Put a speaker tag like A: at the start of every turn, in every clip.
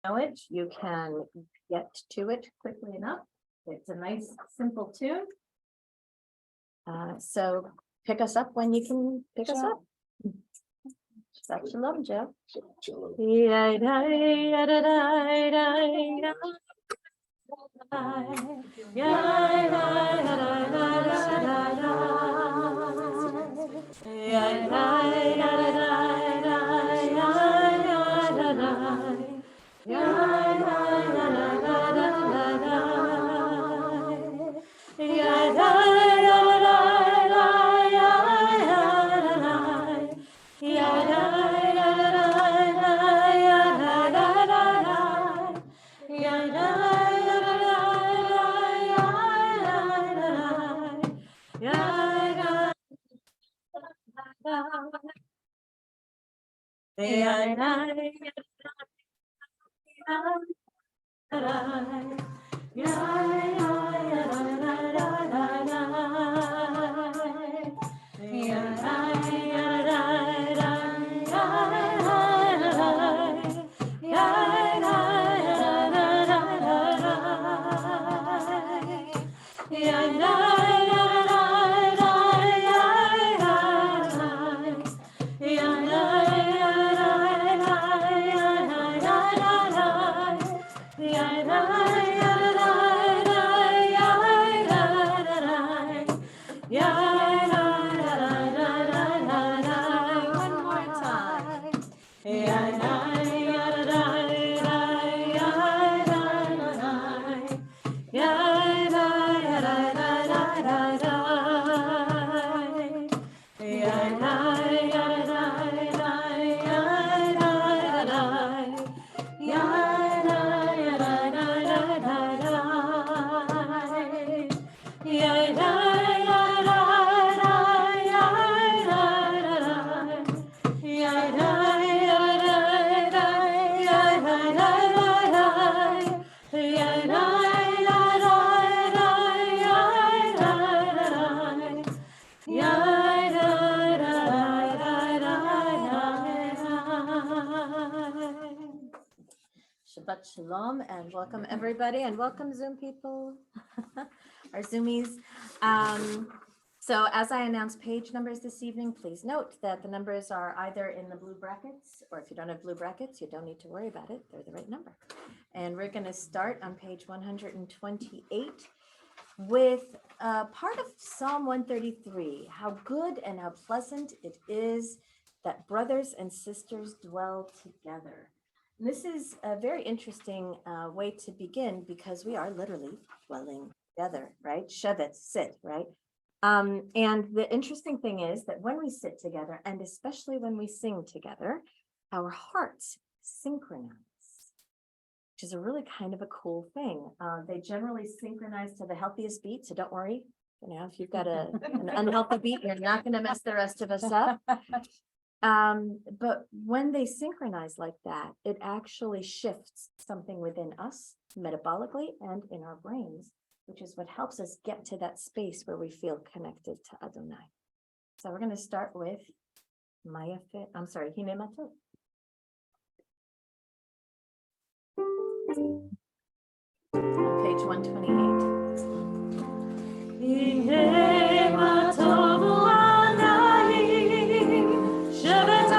A: know it, you can get to it quickly enough. It's a nice, simple tune. So pick us up when you can pick us up. Shabbat shalom, Joe. Shabbat shalom and welcome everybody, and welcome Zoom people, our Zoomies. So as I announced page numbers this evening, please note that the numbers are either in the blue brackets, or if you don't have blue brackets, you don't need to worry about it. They're the right number. And we're going to start on page 128 with part of Psalm 133. How good and how pleasant it is that brothers and sisters dwell together. This is a very interesting way to begin, because we are literally dwelling together, right? Shevet, sit, right? And the interesting thing is that when we sit together, and especially when we sing together, our hearts synchronize, which is a really kind of a cool thing. They generally synchronize to the healthiest beat, so don't worry. You know, if you've got an unhealthy beat, you're not going to mess the rest of us up. But when they synchronize like that, it actually shifts something within us metabolically and in our brains, which is what helps us get to that space where we feel connected to Adonai. So we're going to start with Hine Matov. On page 128.
B: Shabbat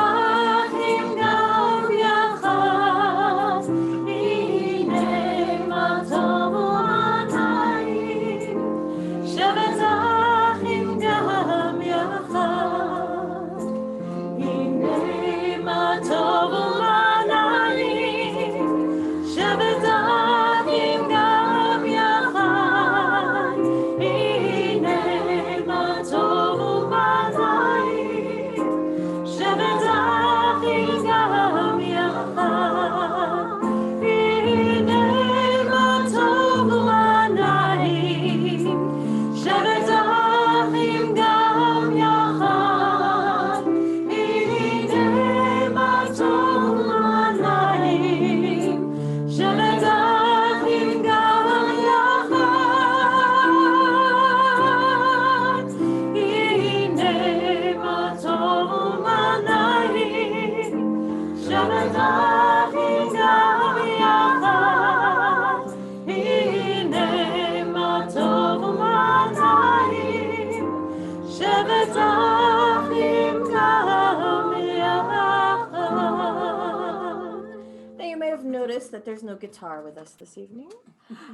A: have noticed that there's no guitar with us this evening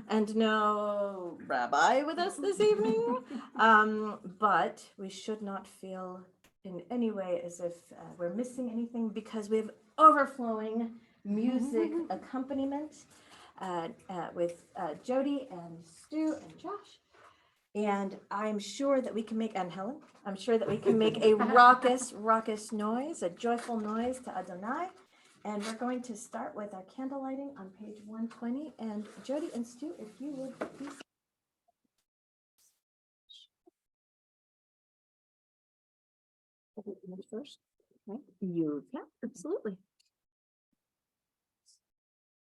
A: and no rabbi with us this evening. But we should not feel in any way as if we're missing anything, because we have overflowing music accompaniment with Jody and Stu and Josh. And I'm sure that we can make, and Helen, I'm sure that we can make a raucous noise, a joyful noise to Adonai. And we're going to start with our candle lighting on page 120. And Jody and Stu, if you would please. First, okay. Yeah, absolutely.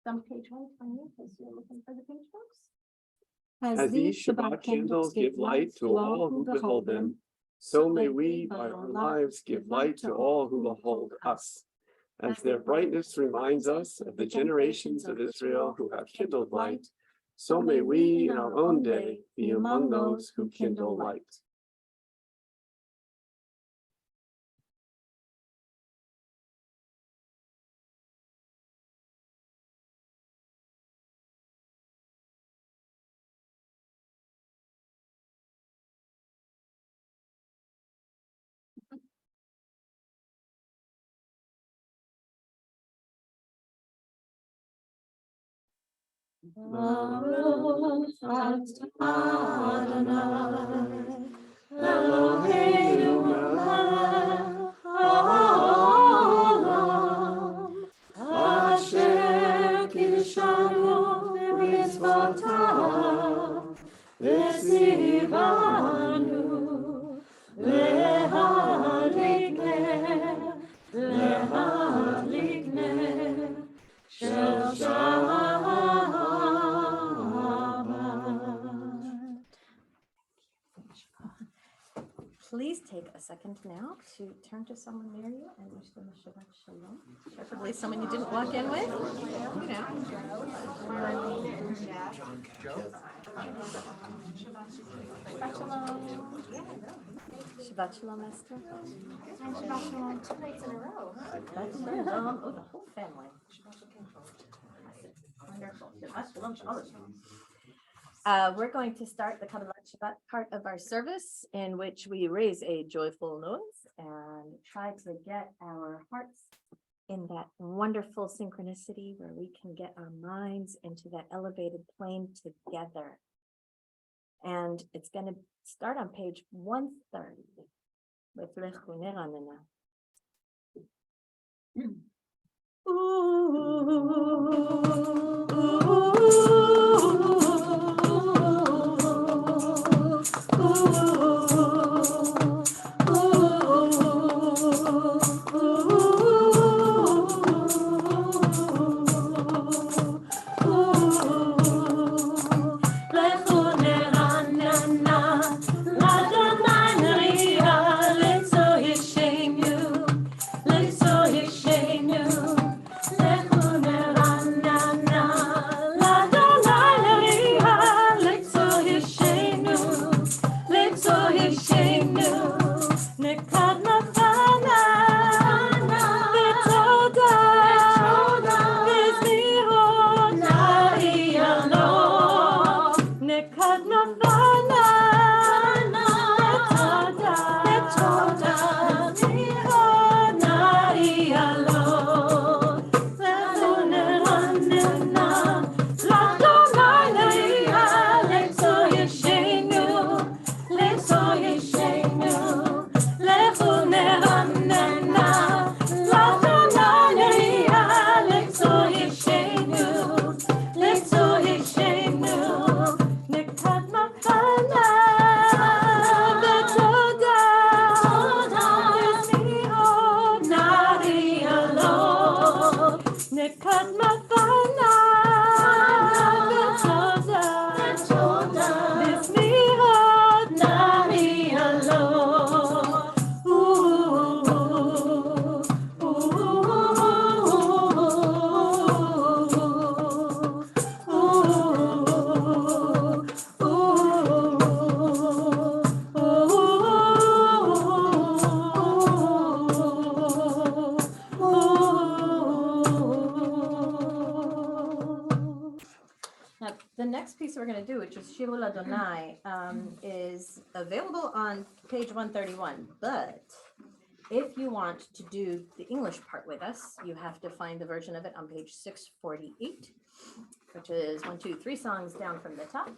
A: On page 120, as you're looking for the page books.
B: As these Shabbat candles give light to all who behold them, so may we by our lives give light to all who behold us. As their brightness reminds us of the generations of Israel who have kindled light, so may we in our own day be among those who kindle light.
C: Baruch Adonai, Eloheinu melech haolam, asher kiddushanu b'mitzvotav, v'tzivanu להדליק נר של שבת.
A: Please take a second now to turn to someone near you and wish them a Shabbat Shalom. Preferably someone you didn't walk in with. You know. Shabbat Shalom. Shabbat Shalom, Esther.
D: Shabbat Shalom 2 nights in a row.
A: Shabbat Shalom. Oh, the whole family. Wonderful. Shabbat Shalom to all of you. We're going to start the Kabbalah Shabbat part of our service, in which we raise a joyful noise and try to get our hearts in that wonderful synchronicity where we can get our minds into that elevated plane together. And it's going to start on page 130 with Lechu Neranena. Nekat matana The next piece we're going to do, which is Shirul Adonai, is available on page 131. But if you want to do the English part with us, you have to find the version of it on page 648, which is 1, 2, 3 songs down from the top.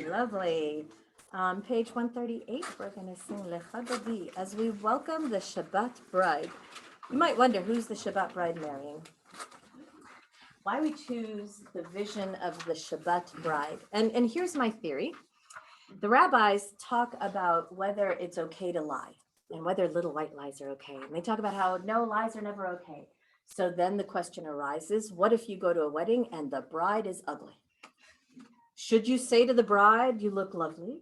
A: Lovely. Page 138, we're going to sing Lecha Dodi as we welcome the Shabbat bride. You might wonder, who's the Shabbat bride marrying? Why we choose the vision of the Shabbat bride. And here's my theory. The rabbis talk about whether it's okay to lie and whether little white lies are okay. And they talk about how no, lies are never okay. So then the question arises, what if you go to a wedding and the bride is ugly? Should you say to the bride, you look lovely?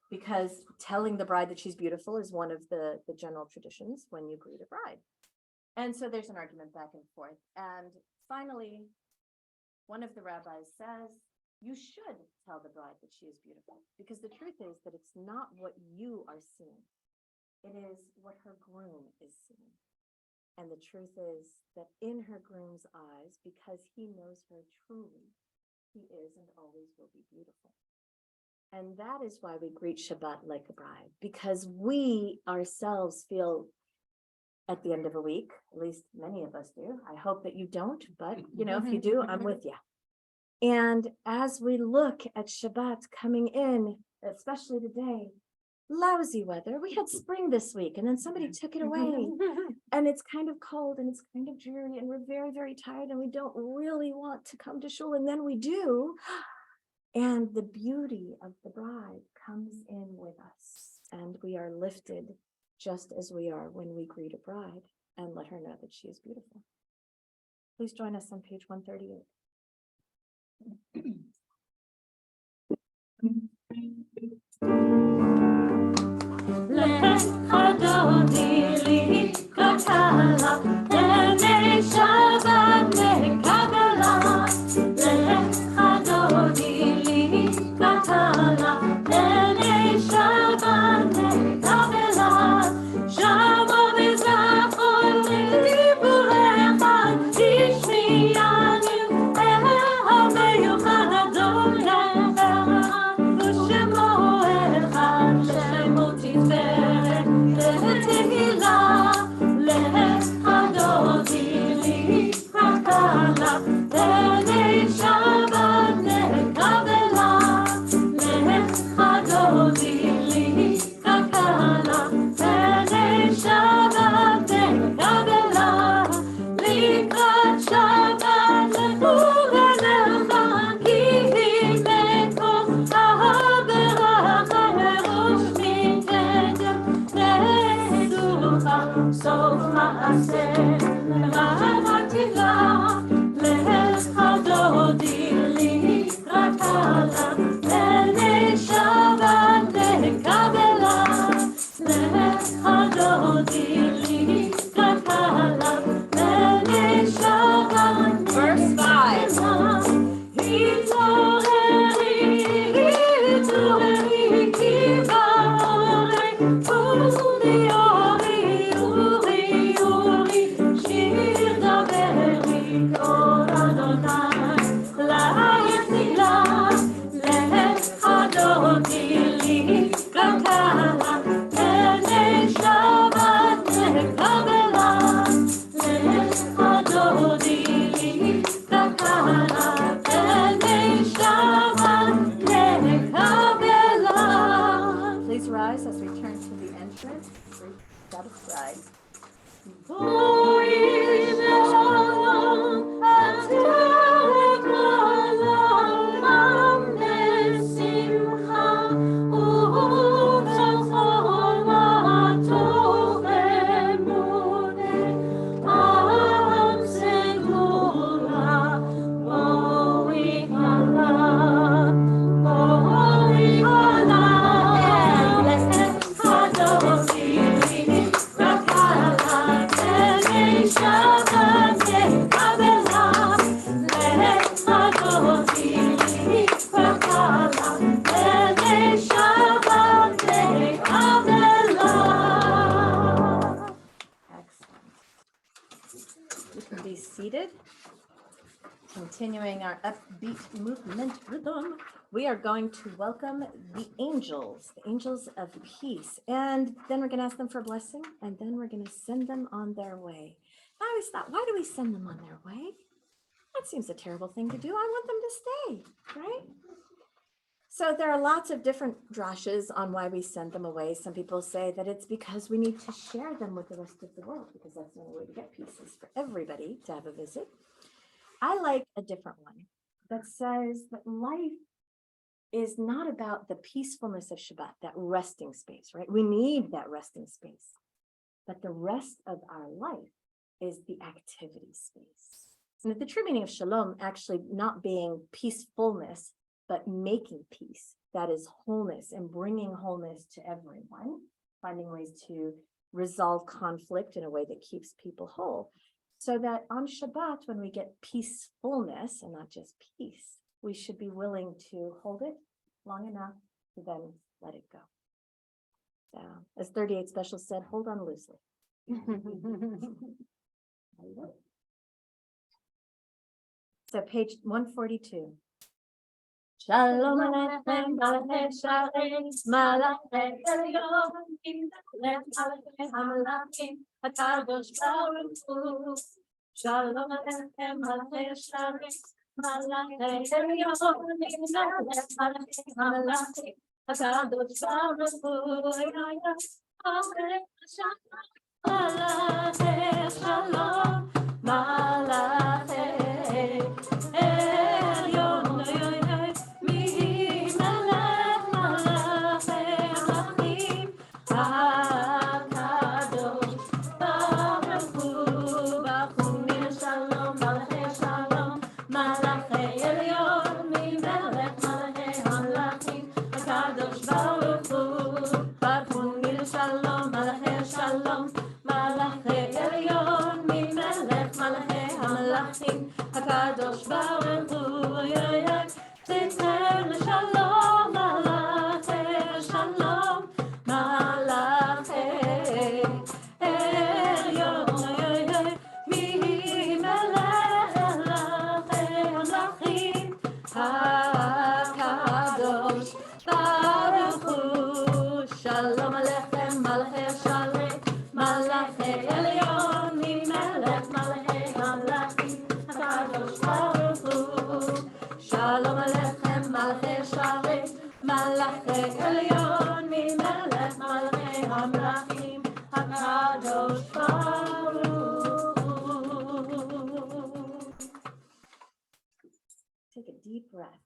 A: Because telling the bride that she's beautiful is one of the general traditions when you greet a bride. And so there's an argument back and forth. And finally, one of the rabbis says, you should tell the bride that she is beautiful, because the truth is that it's not what you are seeing. It is what her groom is seeing. And the truth is that in her groom's eyes, because he knows her truly, he is and always will be beautiful. And that is why we greet Shabbat like a bride, because we ourselves feel at the end of a week, at least many of us do. I hope that you don't, but if you do, I'm with you. And as we look at Shabbat coming in, especially today, lousy weather. We had spring this week and then somebody took it away and it's kind of cold and it's kind of dreary and we're very, very tired and we don't really want to come to shul, and then we do. And the beauty of the bride comes in with us and we are lifted just as we are when we greet a bride and let her know that she is beautiful. Please join us on page 138.
C: Shabbat
A: rise as we turn to the entrance. Shabbat bride. You can be seated. Continuing our upbeat movement rhythm, we are going to welcome the angels of peace. And then we're going to ask them for a blessing, and then we're going to send them on their way. I always thought, why do we send them on their way? That seems a terrible thing to do. I want them to stay, right? So there are lots of different drashes on why we send them away. Some people say that it's because we need to share them with the rest of the world, because that's the only way to get peace is for everybody to have a visit. I like a different one that says that life is not about the peacefulness of Shabbat, that resting space, right? We need that resting space, but the rest of our life is the activity space. And the true meaning of shalom actually not being peacefulness, but making peace, that is wholeness and bringing wholeness to everyone, finding ways to resolve conflict in a way that keeps people whole. So that on Shabbat, when we get peacefulness and not just peace, we should be willing to hold it long enough to then let it go. So, as 38 Special said, hold on loosely. So page 142. Shalom Aleichem, Malachei Shalom, Malachei Elyon, Malachei Hamalachim, HaKadosh Baruch Hu. Shalom Aleichem, Malachei Shalom, Malachei Elyon, Malachei Hamalachim, HaKadosh Baruch Hu. Malachei Shalom, Malachei Elyon. HaKadosh Baruch Hu, Tzitzer Shalom, Malachei Shalom, Malachei Elyon, Mihi Melech Hamlachim, HaKadosh Baruch Hu. Shalom Aleichem, Malachei Shalom, Malachei Elyon, Mihi Melech Malachei Hamlachim, HaKadosh Baruch Hu. Shalom Aleichem, Malachei Shalom, Malachei Elyon, Mihi Melech Malachei Hamlachim, HaKadosh Baruch Hu. Take a deep breath.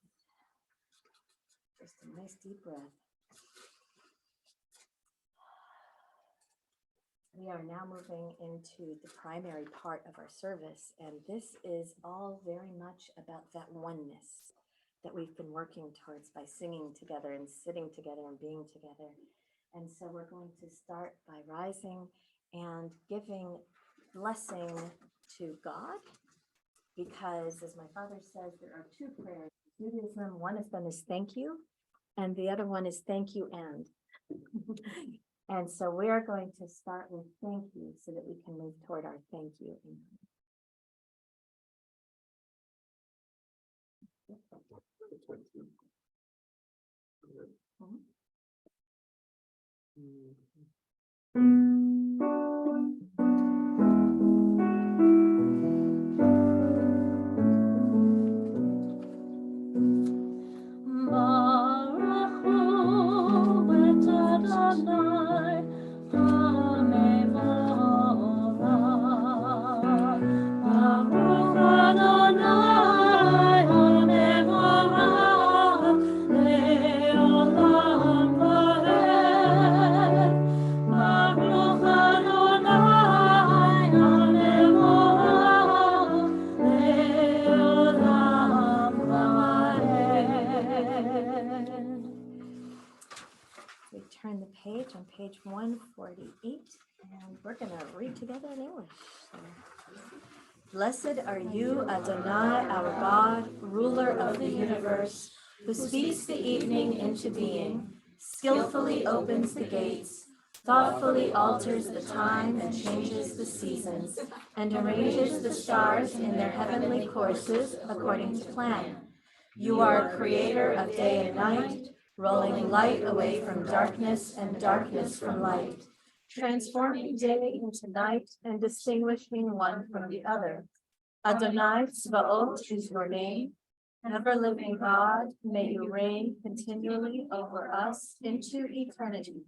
A: Just a nice deep breath. We are now moving into the primary part of our service, and this is all very much about that oneness that we've been working towards by singing together and sitting together and being together. And so we're going to start by rising and giving blessing to God, because as my father says, there are two prayers in Judaism. One of them is thank you, and the other one is thank you and. And so we are going to start with thank you so that we can move toward our thank you. Baruch hu turn the page on page 148, and we're going to read together in English. So, blessed are you, Adonai, our God, ruler of the universe, who speaks the evening into being, skillfully opens the gates, thoughtfully alters the time and changes the seasons, and arranges the stars in their heavenly courses according to plan. You are creator of day and night, rolling light away from darkness and darkness from light, transforming day into night and distinguishing one from the other. Adonai Tzvaot is your name. Ever-living God, may you reign continually over us into eternity.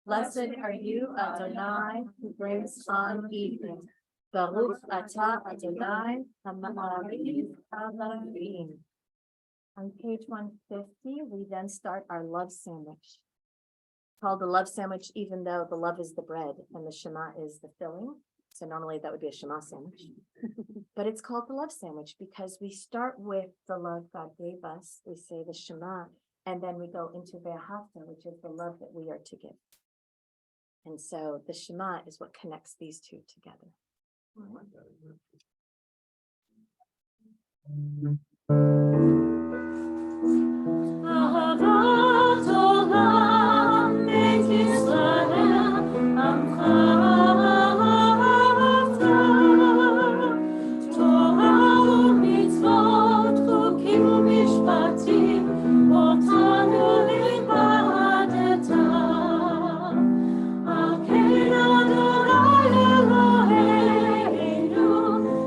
A: Blessed are you, Adonai, who brings on evening. Baruch atah Adonai, ha'ma'ariv ha'lavim. On page 150, we then start our love sandwich. Called the love sandwich, even though the love is the bread and the Shema is the filling. So normally that would be a Shema sandwich. But it's called the love sandwich because we start with the love God gave us. We say the Shema, and then we go into Ve'ahavta, which is the love that we are to give. And so the Shema is what connects these two together.
C: אהבת עולם את ישראל עמך אהבת, תורה ומצוות חוקים ומשפטים אותנו לימדת. על כן אדוני אלוהינו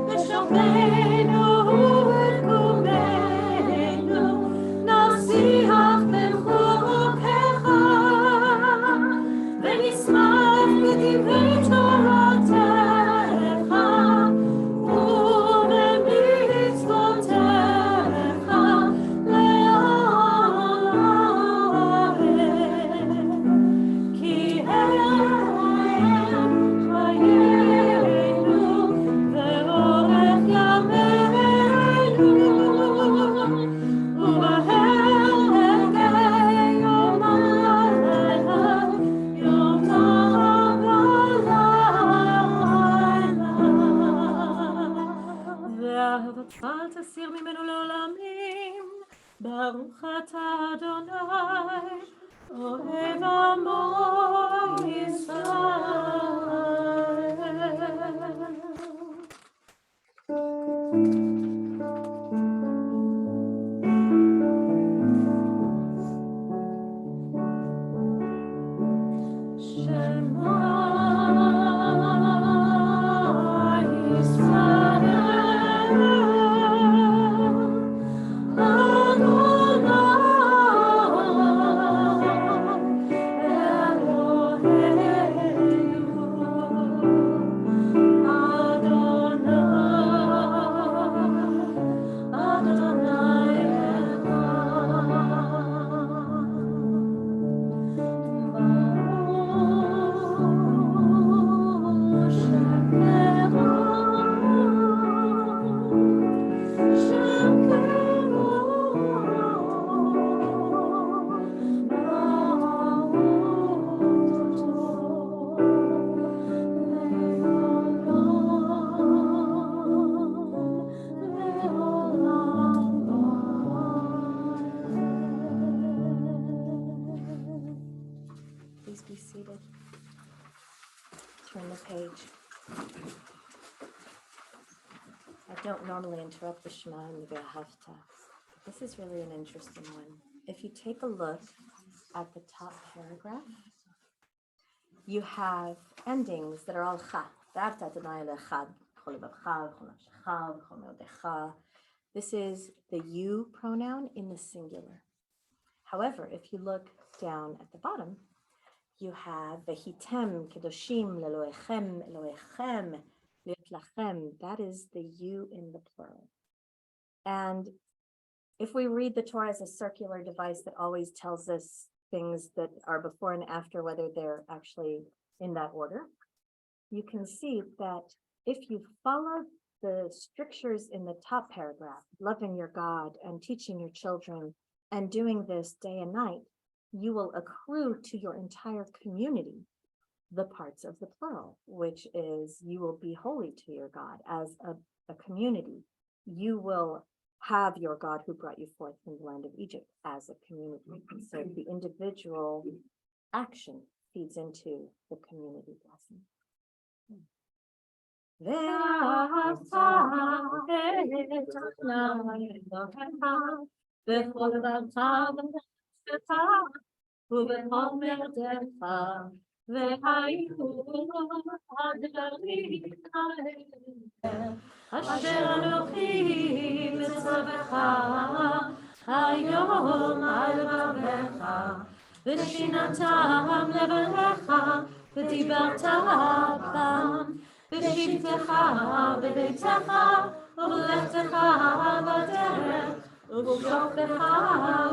C: ושוכננו וקומנו נשיח בחוקיך ונשמח בדברי תורתך ובמצוותיך לעולם. כי הם חיינו ואורך ימינו ובהם רגעי יום הלילה, יום ולילה. ואהבתך תסיר ממנו לעולמים. ברוך אתה אדוני אוהב עמו
A: Please be seated. Turn the page. I don't normally interrupt the Shema and the Ve'ahavta. This is really an interesting one. If you take a look at the top paragraph, you have endings that are all cha. Ve'ahavta Adonai elechad b'chol levavecha v'chol nafshecha v'chol meodecha. This is the you pronoun in the singular. However, if you look down at the bottom, you have Vehitem kedoshim leloechem Elohechem liot lachem. That is the you in the plural. And if we read the Torah as a circular device that always tells us things that are before and after, whether they're actually in that order, you can see that if you follow the strictures in the top paragraph, loving your God and teaching your children and doing this day and night, you will accrue to your entire community the parts of the plural, which is you will be holy to your God as a community. You will have your God who brought you forth from the land of Egypt as a community. And so the individual action feeds into the community blessing.
C: אשר אנוכי מצווך היום על לבבך ושיננתם לבניך ודיברת בם בשבתך בביתך ובלכתך בדרך ובשוכבך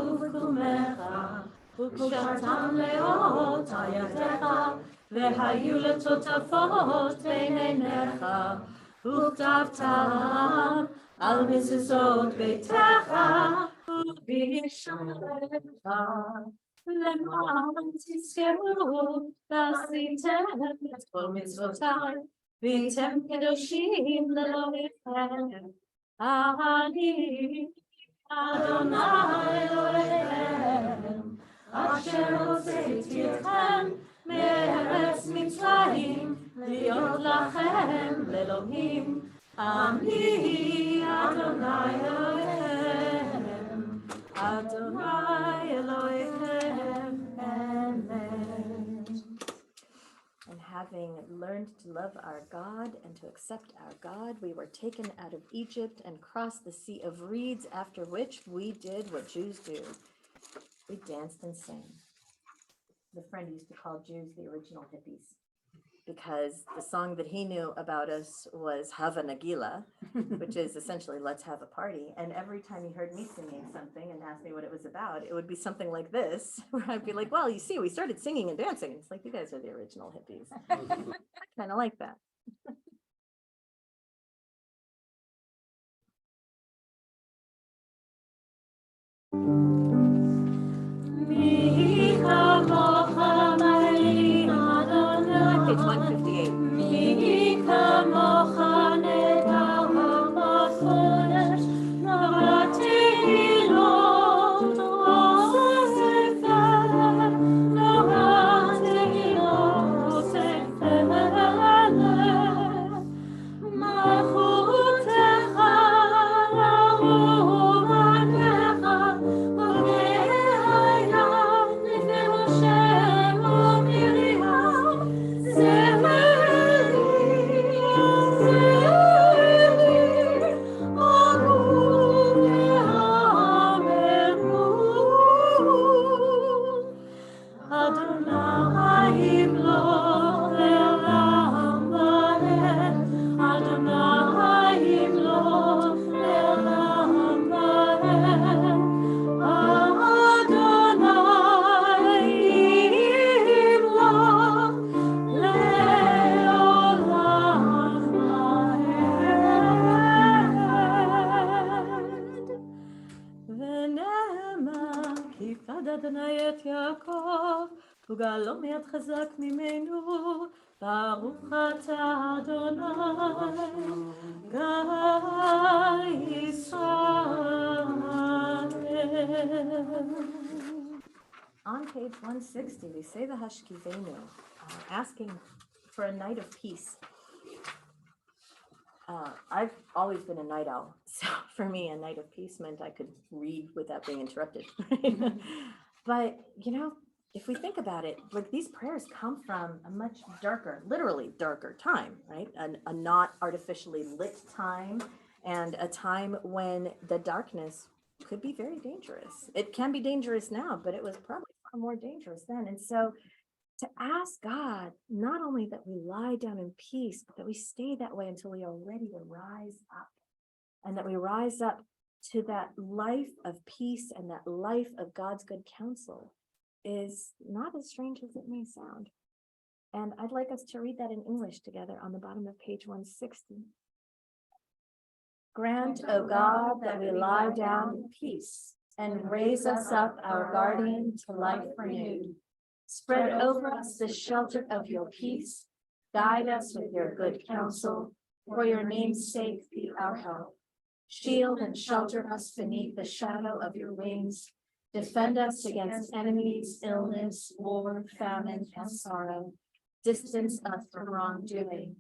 C: ובקומך וקשרתם לאות על ידיך והיו לטוטפות בין עיניך וכתבתם על מזוזות ביתך ובשעריך למען תזכרו ועשיתם את כל מצוותיי והייתם קדושים לאלוהיכם אני אדוני אלוהיכם אשר הוצאתי אתכם מארץ מצרים להיות לכם לאלוהים אני אדוני אלוהיכם אדוני אלוהיכם amen.
A: And having learned to love our God and to accept our God, we were taken out of Egypt and crossed the Sea of Reeds, after which we did what Jews do. We danced and sang. The friend used to call Jews the original hippies because the song that he knew about us was Hava Nagila, which is essentially let's have a party. And every time he heard me singing something and asked me what it was about, it would be something like this, where I'd be like, well, you see, we started singing and dancing. It's like, you guys are the original hippies. I kind of like that. Page 158.
C: אדוני את יעקב, וגאלו מיד חזק ממנו, ברוך אתה אדוני, גאל ישראל.
A: On page 160, we say the Hashkivenu, asking for a night of peace. I've always been a night owl, so for me, a night of peace meant I could read without being interrupted. But, you know, if we think about it, like these prayers come from a much darker, literally darker time, right? A not artificially lit time, and a time when the darkness could be very dangerous. It can be dangerous now, but it was probably far more dangerous then. And so to ask God, not only that we lie down in peace, but that we stay that way until we are ready to rise up, and that we rise up to that life of peace and that life of God's good counsel, is not as strange as it may sound. And I'd like us to read that in English together on the bottom of page 160. Grant, O God, that we lie down in peace and raise us up our guardian to life renewed. Spread over us the shelter of your peace. Guide us with your good counsel. For your name's sake, be our help. Shield and shelter us beneath the shadow of your wings. Defend us against enemies, illness, war, famine, and sorrow. Distance us from wrongdoing.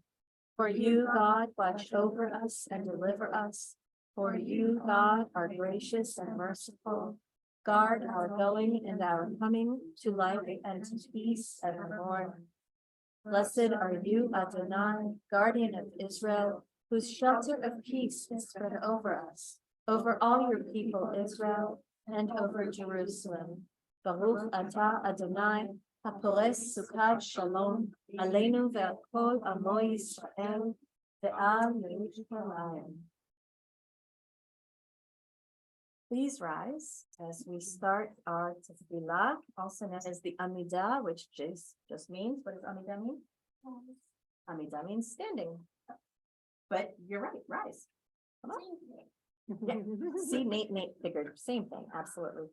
A: For you, God, watch over us and deliver us. For you, God, are gracious and merciful. Guard our going and our coming to life and to peace evermore. Blessed are you, Adonai, guardian of Israel, whose shelter of peace is spread over us, over all your people, Israel, and over Jerusalem. Baruch atah Adonai, hapores sukkot shalom, aleinu ve'al kol amo Yisrael, ve'al Yerushalayim. Please rise as we start our tefillah, also known as the Amidah, which just means, what does Amidah mean? Amidah means standing. But you're right, rise. Come on. Yeah. See, Nate figured, same thing, absolutely.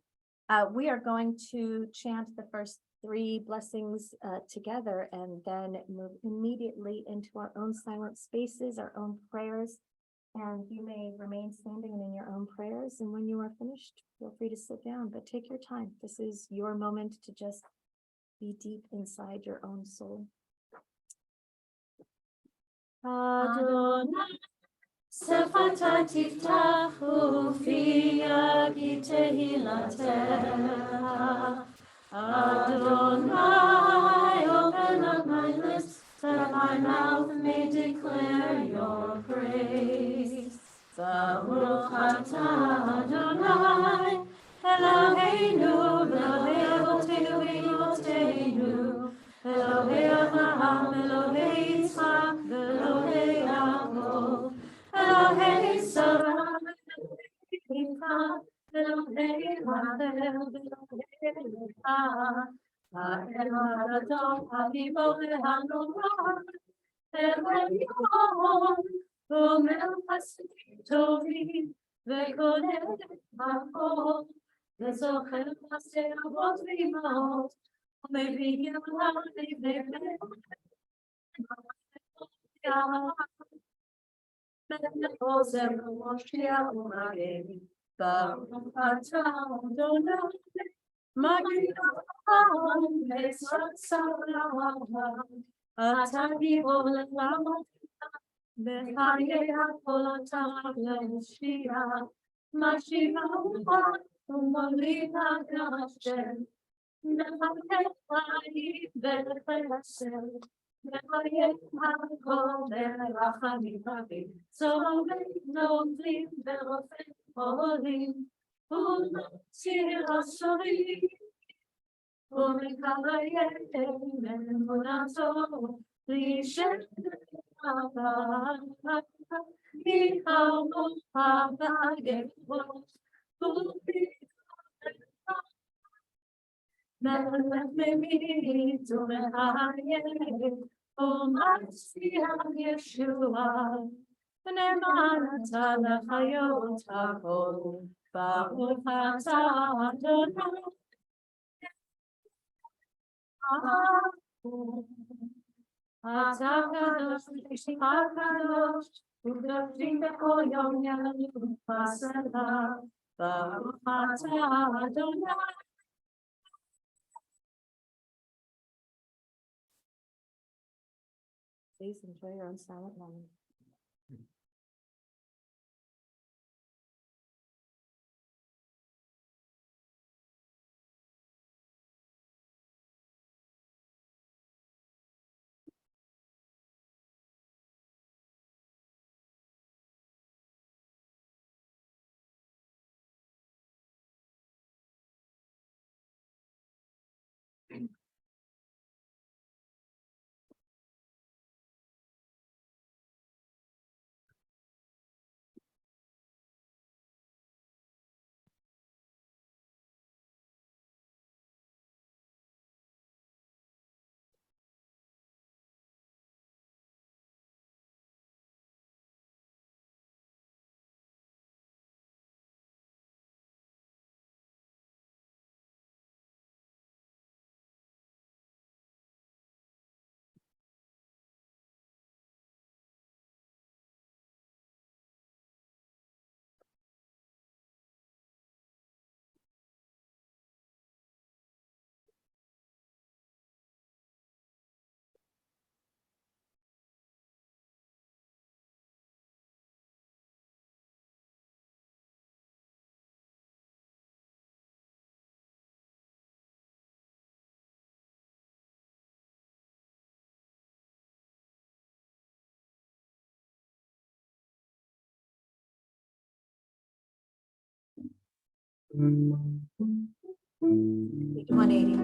A: We are going to chant the first three blessings together and then move immediately into our own silent spaces, our own prayers. And you may remain standing and in your own prayers. And when you are finished, feel free to sit down, but take your time. This is your moment to just be deep inside your own soul.
C: Adonai, sefata tiftach ufi yagi tehilatecha. Adonai, open up my lips, that my mouth may declare your praise. Baruch atah Adonai, Eloheinu, Elohei Avotenu v'Imotenu, Elohei Avraham, Elohei Yitzchak, Elohei Yaakov, Elohei Sarah, Elohei Elohei Rachel, Elohei Leah, Ha'el Ha'adam, Ha'vivo ve'Hanורא, Elohim, אומר חסדים טובים, וקונן הכל, וזוכר מעשי אבות ואימהות, ומביא גאולה לבני עוזר ומושיע ומגן. ברוך אתה אדוני, מגן העם וששון לעולם. אתה גיבור לעמוד, בחיי הכל אתה להושיע. משיב האומה ומוליד הגשם. מחכה חיים וחסד. מחיה הכל ברחמים רבים. צוררים נובלים ורופאים חולים. ומציל אסורים. ומקיים אמונתו. להישאר מלך ממית ומחיה ומשיח ישועה ונאמן אתה לחיות הכל ברוך אתה אדוני אתה קדוש ושמך קדוש וקדושים בכל יום ימים בסלע ברוך אתה אדוני.
A: Please enjoy your own silent moment. Page 180.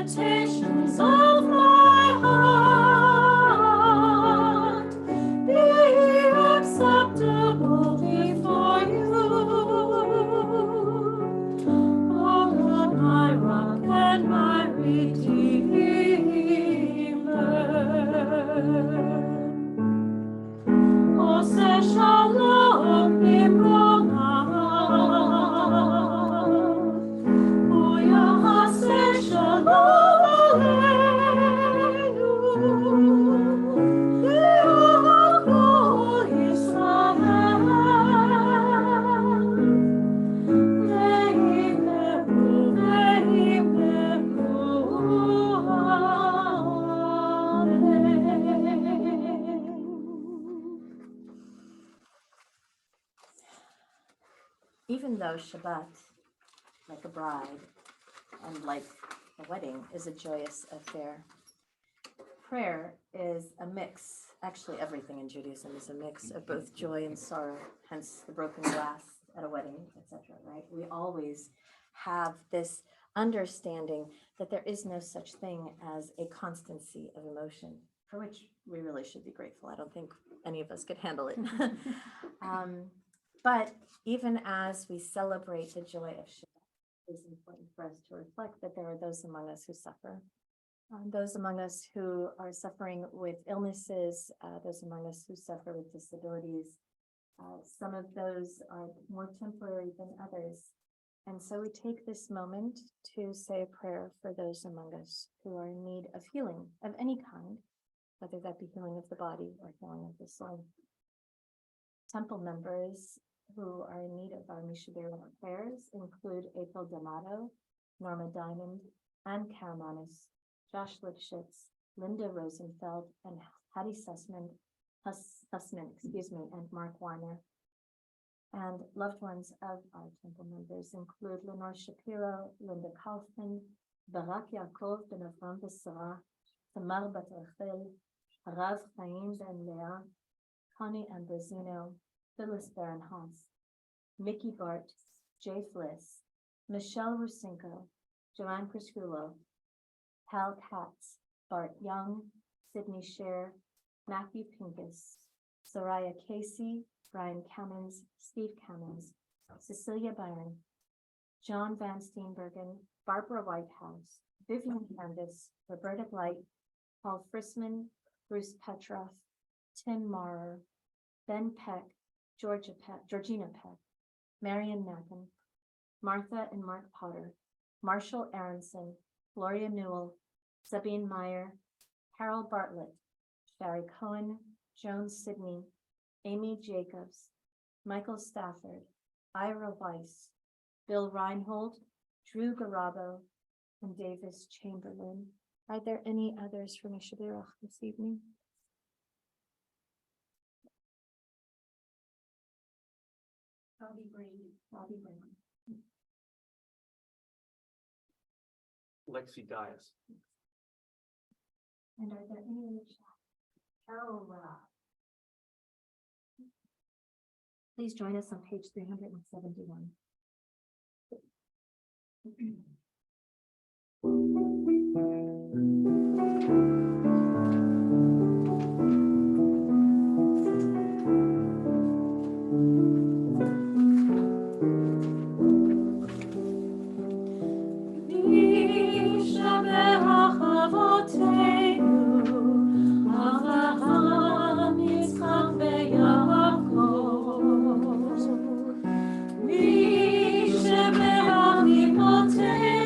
C: Meditations of my heart be acceptable before you, O Lord, my rock and my redeemer. Ose shalom bimrona, Uyahase shalom aleinu, Le'achol Yisrael,
A: Even though Shabbat, like a bride and like a wedding, is a joyous affair, prayer is a mix. Actually, everything in Judaism is a mix of both joy and sorrow, hence the broken glass at a wedding, etc. Right? We always have this understanding that there is no such thing as a constancy of emotion, for which we really should be grateful. I don't think any of us could handle it. But even as we celebrate the joy of Shabbat, it is important for us to reflect that there are those among us who suffer. Those among us who are suffering with illnesses, those among us who suffer with disabilities. Some of those are more temporary than others. And so we take this moment to say a prayer for those among us who are in need of healing of any kind, whether that be healing of the body or healing of the soul. Temple members who are in need of our Mishabir prayers include April D'Amato, Norma Diamond, Ann Karamanis, Josh Lipschitz, Linda Rosenfeld, and Hattie Sussman, and Mark Warner. And loved ones of our temple members include Lenore Shapiro, Linda Kaufman, Barak Yaakov ben Avram B'Sara, Tamar Bat Rachel, Harav Chaim ben Leah, Connie Ambrosino, Phyllis Baron-Haas, Mickey Bart, Jay Fliss, Michelle Rusinko, Joanne Crisculo, Hal Katz, Bart Young, Sydney Scher, Matthew Pincus, Soraya Casey, Brian Cummins, Steve Cummins, Cecilia Byron, John Van Steenbergen, Barbara Whitehouse, Vivian Candice, Roberta Blight, Paul Frisman, Bruce Petroff, Tim Maurer, Ben Peck, Georgina Peck, Marion Nacken, Martha and Mark Potter, Marshall Aronson, Gloria Newell, Sabine Meyer, Carol Bartlett, Barry Cohen, Joan Sidney, Amy Jacobs, Michael Stafford, Ira Weiss, Bill Reinhold, Drew Garabo, and Davis Chamberlain. Are there any others for Mishabirach this evening?
D: Bobby Brain.
B: Lexi Dias.
A: And are there any in the chat? Carol Robb. Please join us on page 371.
C: Avraham, Yitzchak, veYaakov, Mi shebe'ach imotenu.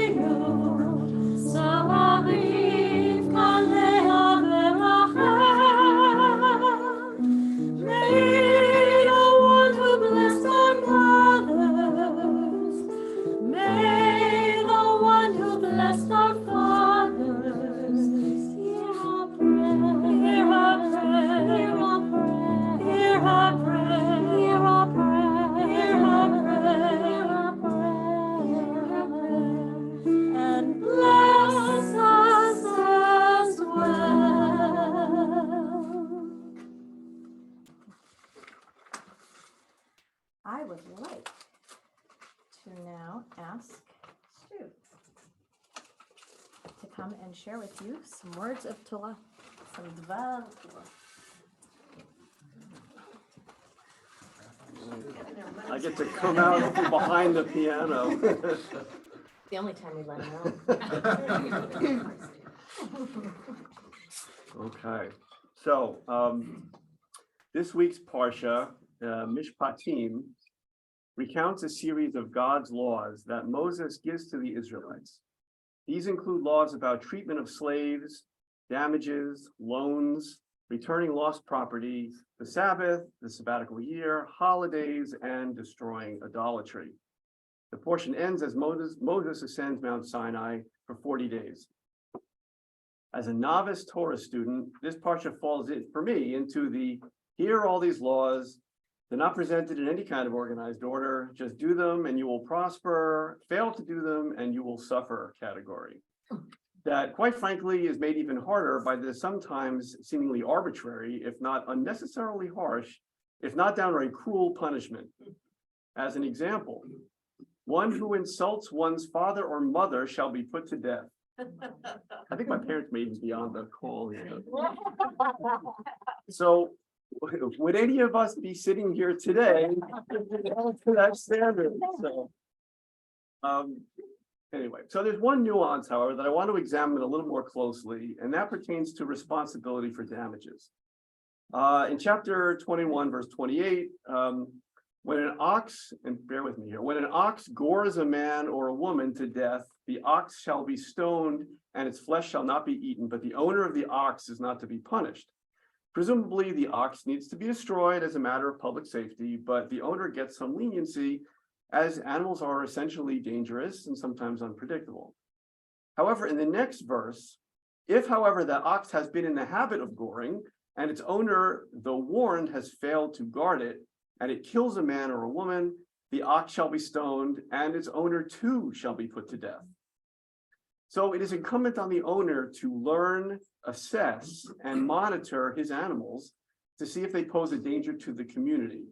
C: Hear our prayer.
D: Hear our prayer.
C: Hear our prayer.
D: Hear our prayer.
C: And bless us as well.
A: I would like to now ask Stu to come and share with you some words of Torah, some Dvar Torah.
B: I get to come out from behind the piano.
A: The only time we let him know.
B: Okay, so this week's Parsha, Mishpatim, recounts a series of God's laws that Moses gives to the Israelites. These include laws about treatment of slaves, damages, loans, returning lost property, the Sabbath, the sabbatical year, holidays, and destroying idolatry. The portion ends as Moses ascends Mount Sinai for 40 days. As a novice Torah student, this parsha falls in, for me, into the here are all these laws. They're not presented in any kind of organized order. Just do them and you will prosper. Fail to do them and you will suffer category. That, quite frankly, is made even harder by the sometimes seemingly arbitrary, if not unnecessarily harsh, if not downright cruel punishment. As an example, one who insults one's father or mother shall be put to death. I think my parents may even be on the call here. So, would any of us be sitting here today to that standard? So, anyway, so there's one nuance, however, that I want to examine a little more closely, and that pertains to responsibility for damages. In chapter 21, verse 28, when an ox, and bear with me here, when an ox gores a man or a woman to death, the ox shall be stoned and its flesh shall not be eaten, but the owner of the ox is not to be punished. Presumably, the ox needs to be destroyed as a matter of public safety, but the owner gets some leniency as animals are essentially dangerous and sometimes unpredictable. However, in the next verse, if, however, the ox has been in the habit of goring and its owner, though warned, has failed to guard it, and it kills a man or a woman, the ox shall be stoned and its owner too shall be put to death. So it is incumbent on the owner to learn, assess, and monitor his animals to see if they pose a danger to the community,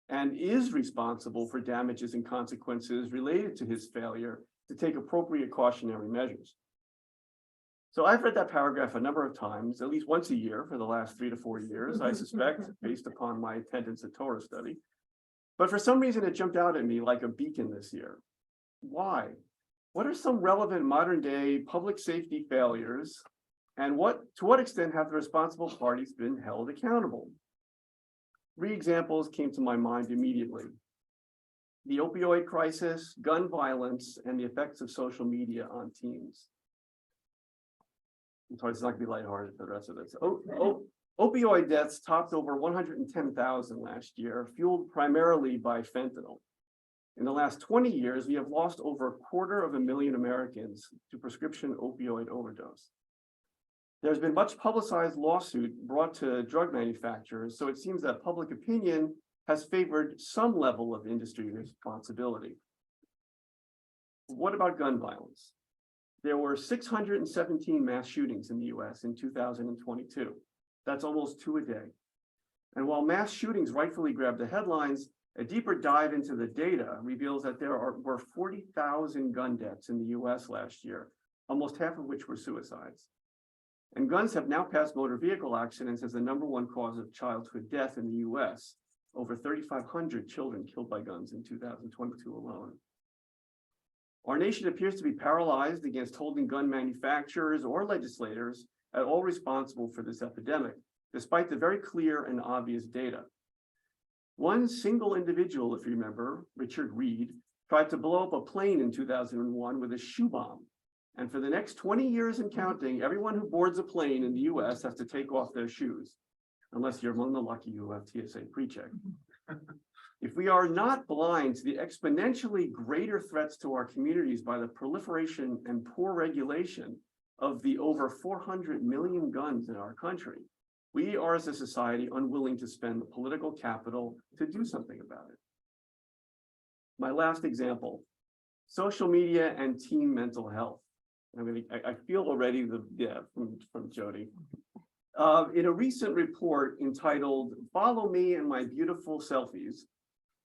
B: and is responsible for damages and consequences related to his failure to take appropriate cautionary measures. So I've read that paragraph a number of times, at least once a year for the last 3 to 4 years, I suspect, based upon my attendance at Torah study. But for some reason, it jumped out at me like a beacon this year. Why? What are some relevant modern day public safety failures, and to what extent have the responsible parties been held accountable? 3 examples came to my mind immediately: the opioid crisis, gun violence, and the effects of social media on teens. I'm sorry, it's not going to be lighthearted for the rest of this. Opioid deaths topped over 110,000 last year, fueled primarily by fentanyl. In the last 20 years, we have lost over 250,000 Americans to prescription opioid overdose. There's been much publicized lawsuit brought to drug manufacturers, so it seems that public opinion has favored some level of industry responsibility. What about gun violence? There were 617 mass shootings in the US in 2022. That's almost 2 a day. And while mass shootings rightfully grab the headlines, a deeper dive into the data reveals that there were 40,000 gun deaths in the US last year, almost half of which were suicides. And guns have now passed motor vehicle accidents as the #1 cause of childhood death in the US, over 3,500 children killed by guns in 2022 alone. Our nation appears to be paralyzed against holding gun manufacturers or legislators at all responsible for this epidemic, despite the very clear and obvious data. One single individual, if you remember, Richard Reed, tried to blow up a plane in 2001 with a shoe bomb. And for the next 20 years and counting, everyone who boards a plane in the US has to take off their shoes, unless you're among the lucky who have TSA pre-check. If we are not blind to the exponentially greater threats to our communities by the proliferation and poor regulation of the over 400 million guns in our country, We are as a society unwilling to spend the political capital to do something about it. My last example, social media and teen mental health. I feel already from Jody. In a recent report entitled "Follow Me and My Beautiful Selfies,"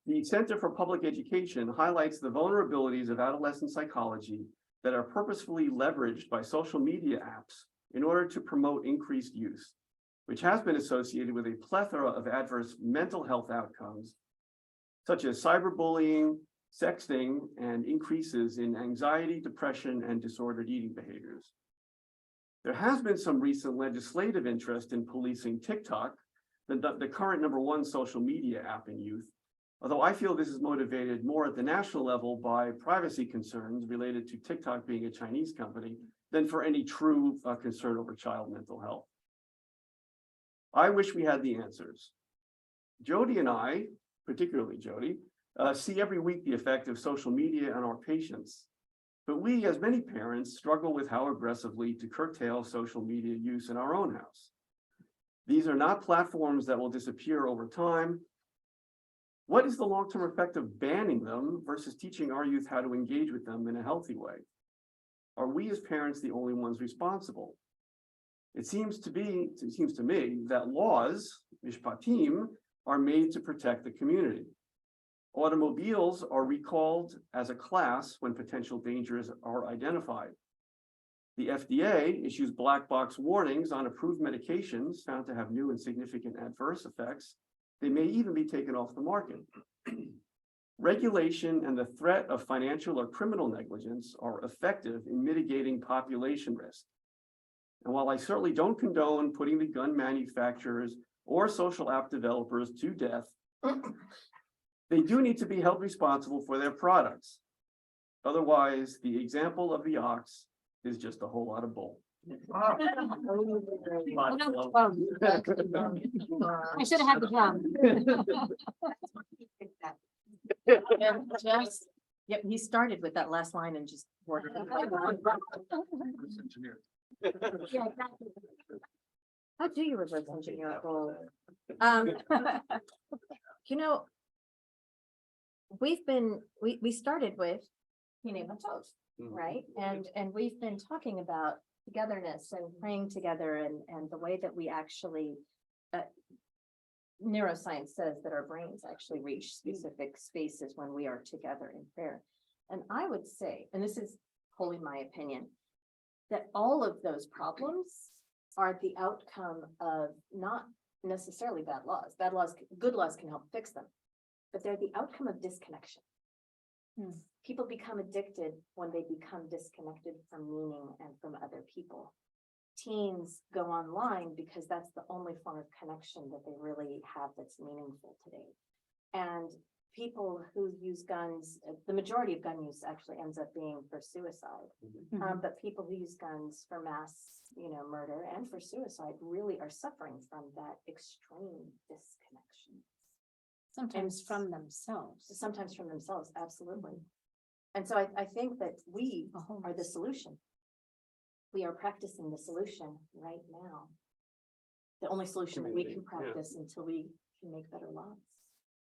B: the Center for Public Education highlights the vulnerabilities of adolescent psychology that are purposefully leveraged by social media apps in order to promote increased use, which has been associated with a plethora of adverse mental health outcomes, such as cyberbullying, sexting, and increases in anxiety, depression, and disordered eating behaviors. There has been some recent legislative interest in policing TikTok, the current #1 social media app in youth, although I feel this is motivated more at the national level by privacy concerns related to TikTok being a Chinese company than for any true concern over child mental health. I wish we had the answers. Jody and I, particularly Jody, see every week the effect of social media on our patients. But we, as many parents, struggle with how aggressively to curtail social media use in our own house. These are not platforms that will disappear over time. What is the long-term effect of banning them versus teaching our youth how to engage with them in a healthy way? Are we as parents the only ones responsible? It seems to me that laws, mishpatim, are made to protect the community. Automobiles are recalled as a class when potential dangers are identified. The FDA issues black box warnings on approved medications found to have new and significant adverse effects. They may even be taken off the market. Regulation and the threat of financial or criminal negligence are effective in mitigating population risk. And while I certainly don't condone putting the gun manufacturers or social app developers to death, they do need to be held responsible for their products. Otherwise, the example of the ox is just a whole lot of bull.
D: I should have had the drum.
A: Yep, he started with that last line and just worked it. How do you reverse engineer a goal? You know, we started with right? And we've been talking about togetherness and praying together and the way that we actually, neuroscience says that our brains actually reach specific spaces when we are together in prayer. And I would say, and this is wholly my opinion, that all of those problems are the outcome of not necessarily bad laws. Bad laws, good laws can help fix them, but they're the outcome of disconnection. People become addicted when they become disconnected from meaning and from other people. Teens go online because that's the only form of connection that they really have that's meaningful today. And people who use guns, the majority of gun use actually ends up being for suicide. But people who use guns for mass, murder and for suicide really are suffering from that extreme disconnection.
D: Sometimes from themselves.
A: Sometimes from themselves, absolutely. And so I think that we are the solution. We are practicing the solution right now. The only solution that we can practice until we can make better laws.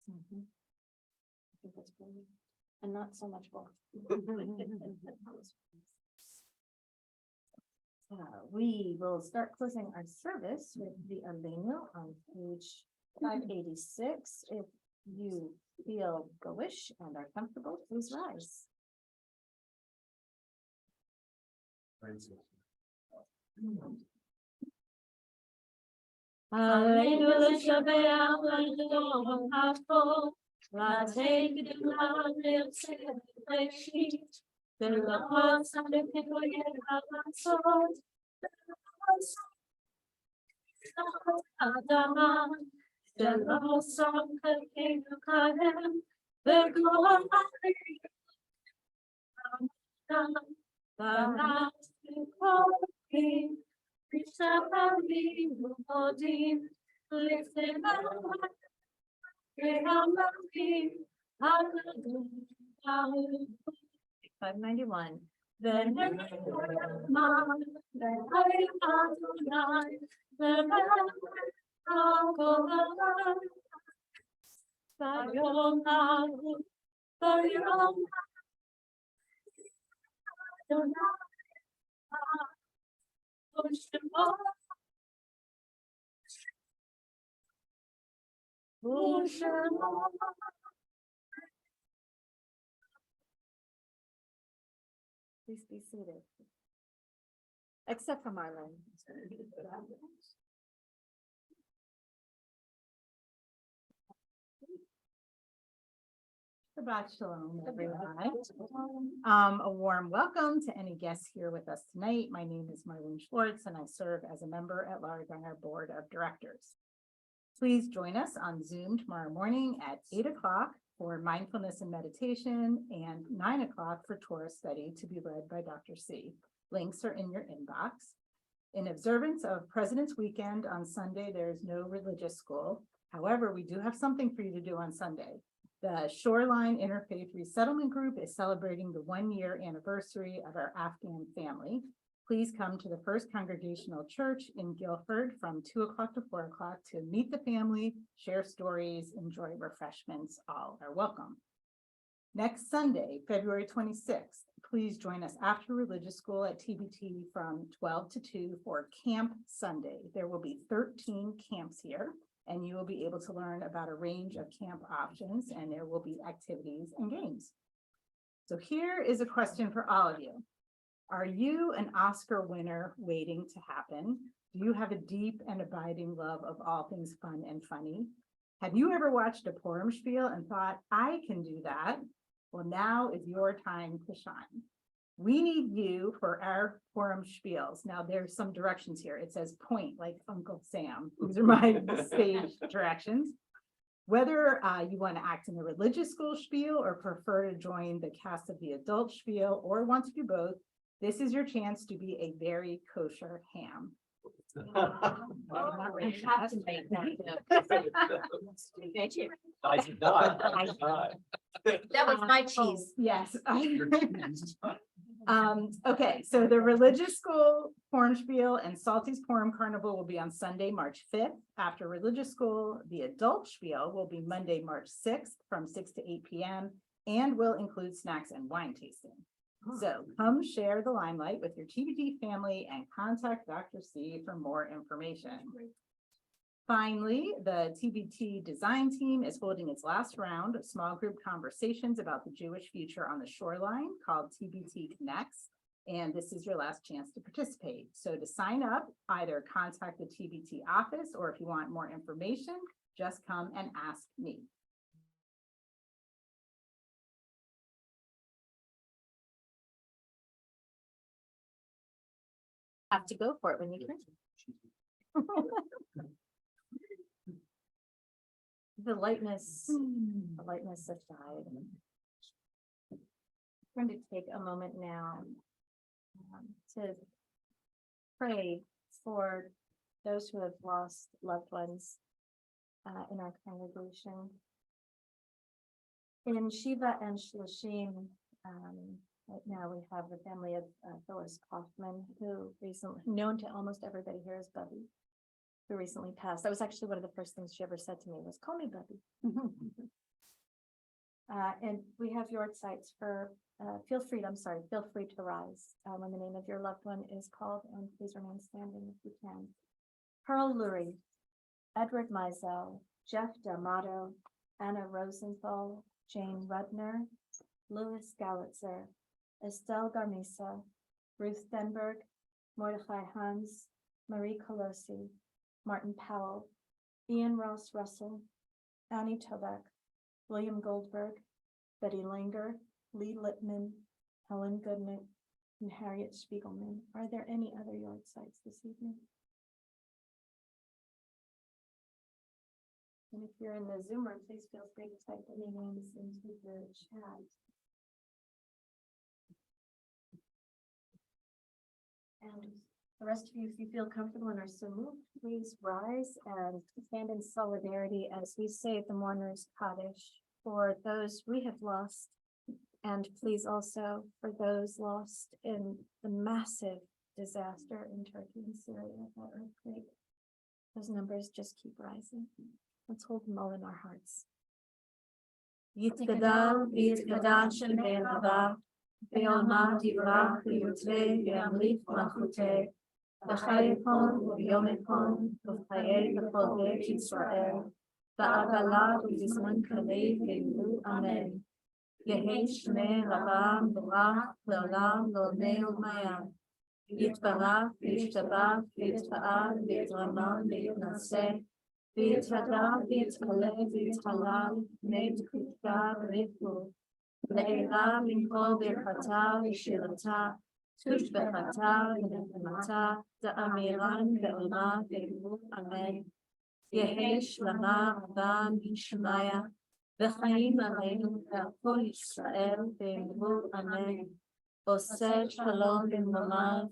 A: I think that's brilliant. And not so much more. We will start closing our service with the Aleno on page 586. If you feel go-ish and are comfortable, please rise.
C: Alleluia, Shabbat, Alleluia, Hafo, La take the love, the Lord, Sunday, people, sword, Adama, the Lord, song, the king of Kahem, the God the night, the calling. Listen up,
A: 591. Please be seated. Except for Marlon.
E: Shabbat shalom, everyone. A warm welcome to any guests here with us tonight. My name is Marlene Schwartz, and I serve as a member at large on our board of directors. Please join us on Zoom tomorrow morning at 8 o'clock for mindfulness and meditation, and 9 o'clock for Torah study to be led by Dr. C. Links are in your inbox. In observance of President's Weekend on Sunday, there is no religious school. However, we do have something for you to do on Sunday. The Shoreline Interfaith Resettlement Group is celebrating the 1-year anniversary of our Afghan family. Please come to the First Congregational Church in Guilford from 2 o'clock to 4 o'clock to meet the family, share stories, enjoy refreshments. All are welcome. Next Sunday, February 26th, please join us after religious school at TBT from 12 to 2 for Camp Sunday. There will be 13 camps here, and you will be able to learn about a range of camp options, and there will be activities and games. So here is a question for all of you. Are you an Oscar winner waiting to happen? Do you have a deep and abiding love of all things fun and funny? Have you ever watched a Purim spiel and thought, I can do that? Well, now is your time to shine. We need you for our Purim spiels. Now there's some directions here. It says point like Uncle Sam. These are my stage directions. Whether you want to act in the religious school spiel or prefer to join the cast of the adult spiel or want to do both, this is your chance to be a very kosher ham.
D: I have to make that. Thank you.
A: That was my cheese.
E: Yes. Okay, so the religious school Purim spiel and Salty's Purim Carnival will be on Sunday, March 5th. After religious school, the adult spiel will be Monday, March 6th from 6 to 8 p.m. and will include snacks and wine tasting. So come share the limelight with your TBT family and contact Dr. C for more information. Finally, the TBT design team is holding its last round of small group conversations about the Jewish future on the shoreline called TBT Connects. And this is your last chance to participate. So to sign up, either contact the TBT office, or if you want more information, just come and ask me.
A: Have to go for it when you can. The lightness aside. I'm going to take a moment now to pray for those who have lost loved ones in our congregation. In Shiva and Shloshim, right now we have the family of Phyllis Kaufman, who recently, known to almost everybody here as Bubby, who recently passed. That was actually one of the first things she ever said to me was, call me Bubby. And we have your sites for, feel free to rise when the name of your loved one is called, and please remain standing if you can. Pearl Lurie, Edward Mizell, Jeff D'Amato, Anna Rosenthal, Jane Rudner, Louis Gallitzer, Estelle Garmisa, Ruth Denberg, Mordechai Hans, Marie Colosi, Martin Powell, Ian Ross Russell, Annie Toback, William Goldberg, Betty Langer, Lee Littman, Helen Goodnick, and Harriet Spiegelman. Are there any other yard sites this evening? And if you're in the Zoom room, please feel free to type any names into the chat. And the rest of you, if you feel comfortable and are so moved, please rise and stand in solidarity as we say the mourner's Kaddish for those we have lost And please also for those lost in the massive disaster in Turkey and Syria, that earthquake. Those numbers just keep rising. Let's hold them all in our hearts. Yitkadal v'yitkadal shemei haba, v'yolma divrach v'yotzei v'yamlit malchutei, v'chayekon v'yomekon v'chayei v'chol beit Yisrael, v'agala v'zman kalei v'yilu amen. Yehi shmei haba v'rach le'olam le'olnei u'mayam. Yitbarach v'yishtabach v'yitfa'al v'yitraman v'yitnaseh, v'yitradah v'yit'aleh v'yithalal mei t'chutah v'rifu, le'ela minkol birchata v'shirata, tushbechata v'nechemata, da'amiran ve'olah ve'elu amen. Yehi shlama rabba mishmaya, v'chaim aleinu ve'al kol Yisrael ve'elu amen. Oseh shalom b'mamav,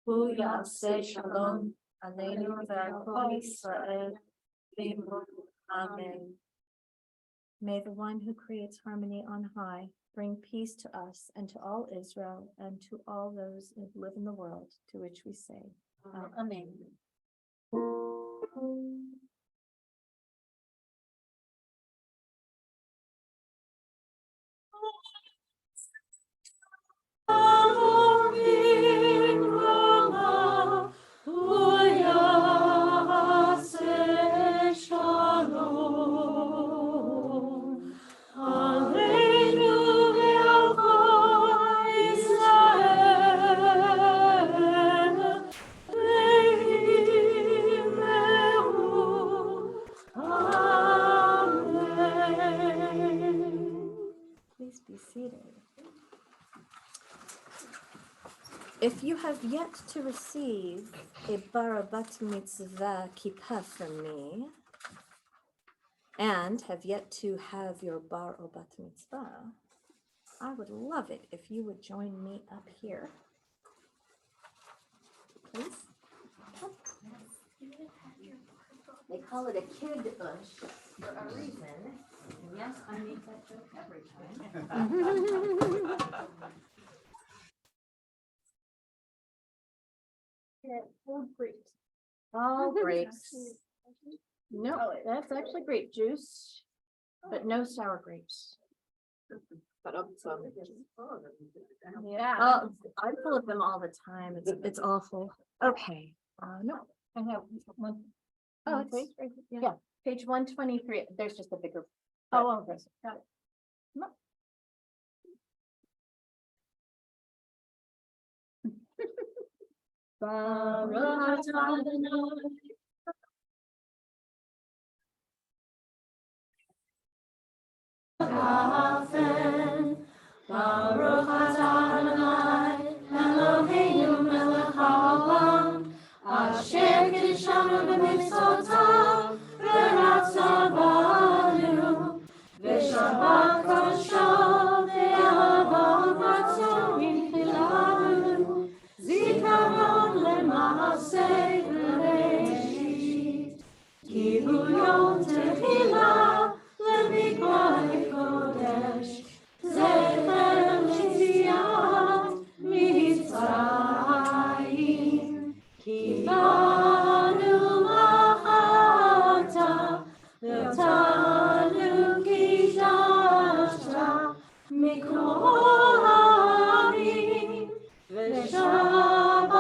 A: hu ya'aseh shalom aleinu ve'al kol Yisrael. Amen. May the one who creates harmony on high bring peace to us and to all Israel and to all those who live in the world, to which we say, Amen. Please be seated. If you have yet to receive a bar bat mitzvah kippah from me, and have yet to have your bar or bat mitzvah, I would love it if you would join me up here. Please. They call it a kid bush for a reason. And yes, I make that joke every time.
D: All grapes.
A: All grapes.
D: No, that's actually grape juice, but no sour grapes.
C: But
D: Yeah.
A: Oh, I'm full of them all the time. It's awful. Okay. No.
D: I have one.
A: Oh, it's
D: Wait,
A: yeah. Page 123. There's just a bigger.
D: Oh, okay, got it. Baruch atah Adonai. Baruch atah Adonai, Eloheinu melech haolam, asher kiddushanu b'mitzvotav, v'ratzavanu, v'shabbat kodesho, v'ahavot ratzon v'chilanu, zikaron le'maaseh v'reishit, ki hu yom tefilah le'mikvah kodesh. Zecher l'tziat mitzrayim, ki banu machata, v'tanu kidashta, mikroharim, v'shabbat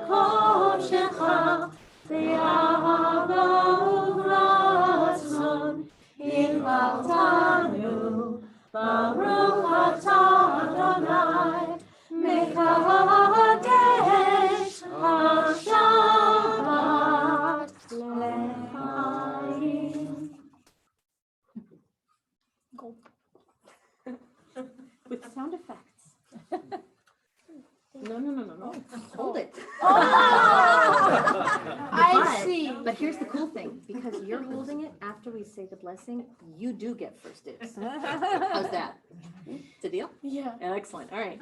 D: kodeshecha, v'ahava uvratzon, hilchaltanu. Baruch atah Adonai, mekadesh ha-shabbat lechaim.
A: With sound effects.
D: No.
A: Hold it.
D: I see.
A: But here's the cool thing, because you're holding it after we say the blessing, you do get first dibs. How's that? It's a deal?
D: Yeah.
A: Excellent. All right.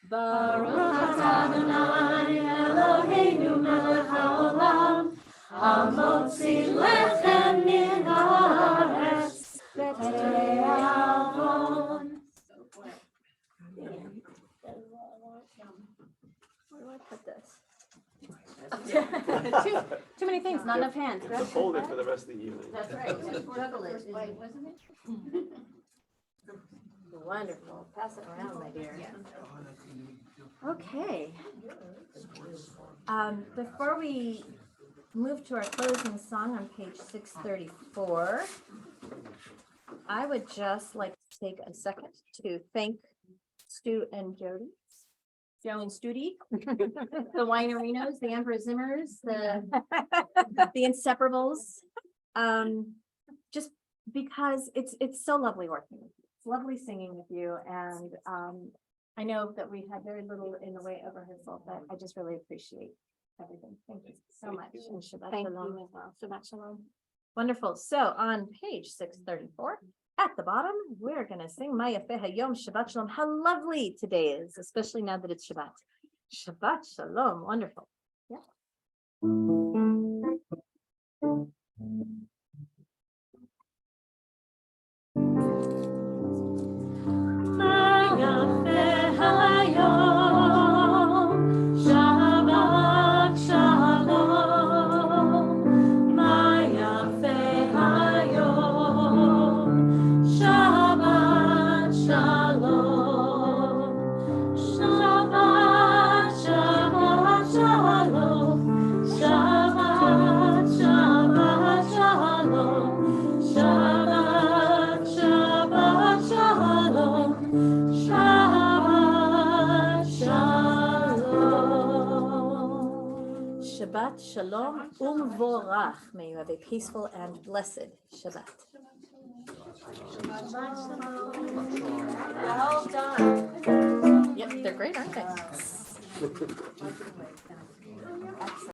D: Baruch atah Adonai, Eloheinu melech haolam, hamotzi lechem min haaretz, v'te'avon. Too many things, not enough hands.
B: You have to hold it for the rest of the evening.
D: That's right.
A: Juggle it.
D: Wasn't it?
A: Wonderful. Pass it around, my dear.
D: Okay.
A: Before we move to our closing song on page 634, I would just like to take a second to thank Stu and Jody. Joe and Studi, the Winerinos, the Emperor Zimmers, the Inseparables. Just because it's so lovely working with you. It's lovely singing with you, and I know that we had very little in the way of rehearsal, but I just really appreciate everything. Thank you so much. And Shabbat Shalom as well. Shabbat Shalom. Wonderful. So on page 634, at the bottom, we're going to sing Maya Feha Yom Shabbat Shalom. How lovely today is, especially now that it's Shabbat. Shabbat Shalom. Wonderful. Yeah.
C: Maya Feha Yom Shabbat Shalom. Maya Feha Yom Shabbat Shalom. Shabbat Shabbat Shalom. Shabbat Shabbat Shalom. Shabbat Shabbat Shalom. Shabbat Shalom.
A: Shabbat Shalom Umvorach. May you have a peaceful and blessed Shabbat.
D: Well done.
A: Yep, they're great, aren't they? Excellent.